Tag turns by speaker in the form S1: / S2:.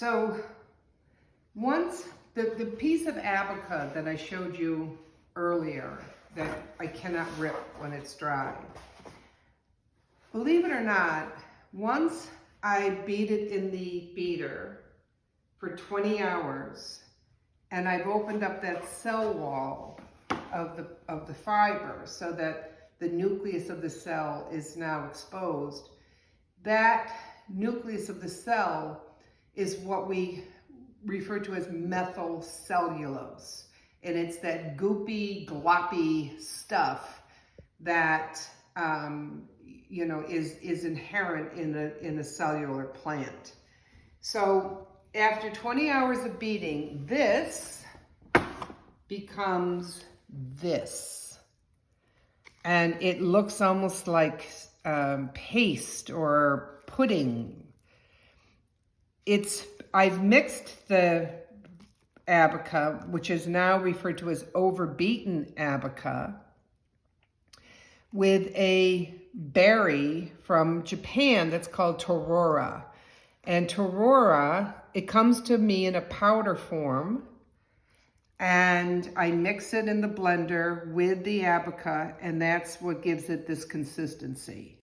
S1: So once the piece of abaca that I showed you earlier that I cannot rip when it's dry, believe it or not, once I beat it in the beater for 20 hours and I've opened up that cell wall of the fiber so that the nucleus of the cell is now exposed, that nucleus of the cell is what we refer to as methyl cellulose. And it's that goopy, gloppy stuff that is inherent in a cellular plant. So after 20 hours of beating, this becomes this. And it looks almost like paste or pudding. I've mixed the abaca, which is now referred to as overeaten abaca, with a berry from Japan that's called torora. And torora, it comes to me in a powder form, and I mix it in the blender with the abaca, and that's what gives it this consistency.